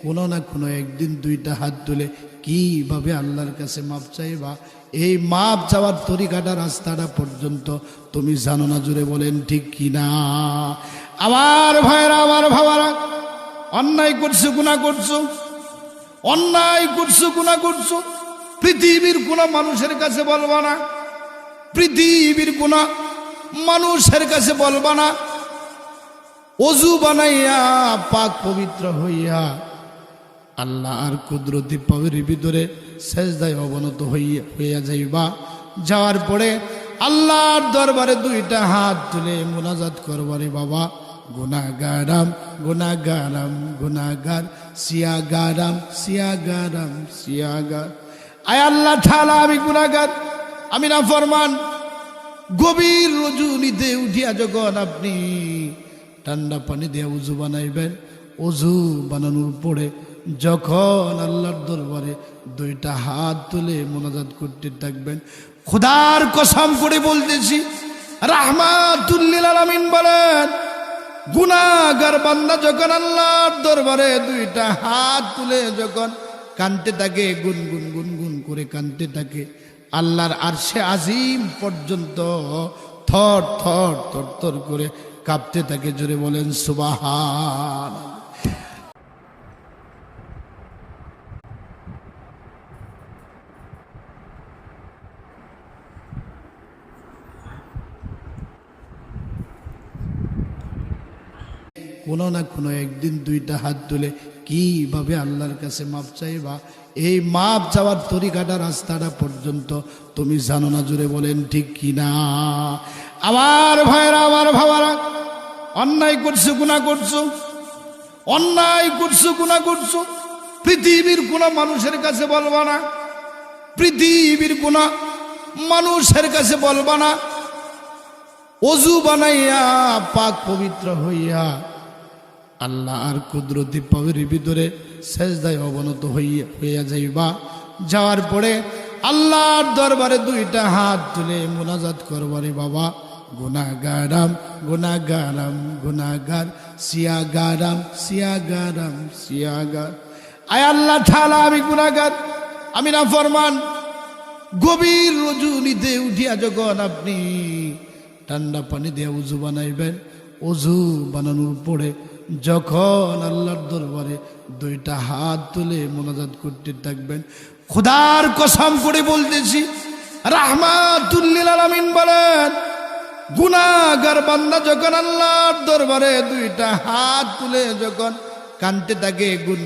কোনো না কোনো একদিন দুইটা হাত তুলে কিভাবে আল্লাহর কাছে মাপ চাইবা, এই মাপ চাওয়ার তরিকাটা রাস্তাটা পর্যন্ত তুমি জানো না। জুড়ে বলেন ঠিক কিনা? আমার ভাইরা, আমার ভাবারা, অন্যায় করছো, গুনাহ করছো, অন্যায় করছো, গুনাহ করছো, পৃথিবীর কোন মানুষের কাছে বলবা না, পৃথিবীর কোন মানুষের কাছে বলবা না। ওযু বানাইয়া পাক পবিত্র হইয়া আল্লাহর কুদরতি পাওয়ার ভিতরে সেজদায় অবনত হইয়া যাইবা। যাওয়ার পরে আল্লাহর দরবারে দুইটা হাত তুলে মুনাজাত করবারে, বাবা গুনাহগারাম গুনাহগারাম গুনাহগার, সিয়াগারাম সিয়াগারাম সিয়াগার। আয় আল্লাহ তাআলা, আমি গুনাহগার, আমি নাফরমান। গভীর রজনীতে উঠিয়া যখন আপনি ঠান্ডা পানি দিয়ে উযু বানাইবেন, উযু বানানোর পরে যখন আল্লাহর দরবারে দুইটা হাত তুলে মুনাজাত করতে থাকবেন, খোদার কসম করে বলতেছি, রাহমাতুল লিল আলামিন বলেন, গুনাহগার বান্দা যখন আল্লাহর দরবারে দুইটা হাত তুলে যখন কাঁদতে থাকে, গুনগুন গুনগুন করে কাঁদতে থাকে, আল্লাহর আরশে আজিম পর্যন্ত থর থর থর থর করে কাঁপতে থাকে। জোরে বলেন সুবহান। কোনো না কোনো একদিন দুইটা হাত তুলে কিভাবে আল্লাহর কাছে মাপ চাইবা, এই মাপ চাওয়ার তরিকাটা রাস্তাটা পর্যন্ত তুমি জানো না। জুড়ে বলেন ঠিক কিনা? আমার ভাইরা, আমার ভাবারা, অন্যায় করছো, গুনাহ করছো, অন্যায় করছো, গুনাহ করছো, পৃথিবীর কোন মানুষের কাছে বলবা না, পৃথিবীর কোন মানুষের কাছে বলবা না। ওযু বানাইয়া পাক পবিত্র হইয়া আল্লাহর কুদরতি পাওয়ার ভিতরে সেজদায় অবনত হইয়া যাইবা। যাওয়ার পরে আল্লাহর দরবারে দুইটা হাত তুলে মুনাজাত করবারে, বাবা গুনাহগারাম গুনাহগারাম গুনাহগার, সিয়াগারাম সিয়াগারাম সিয়াগার। আয় আল্লাহ তাআলা, আমি গুনাহগার, আমি নাফরমান। গভীর রজনীতে উঠিয়া যখন আপনি ঠান্ডা পানি দিয়ে উযু বানাইবেন, উযু বানানোর পরে যখন আল্লাহর দরবারে দুইটা হাত তুলে মুনাজাত করতে থাকবেন, খোদার কসম করে বলতেছি, রাহমাতুল লিল আলামিন বলেন, গুনাহগার বান্দা যখন আল্লাহর দরবারে দুইটা হাত তুলে যখন কাঁদতে থাকে,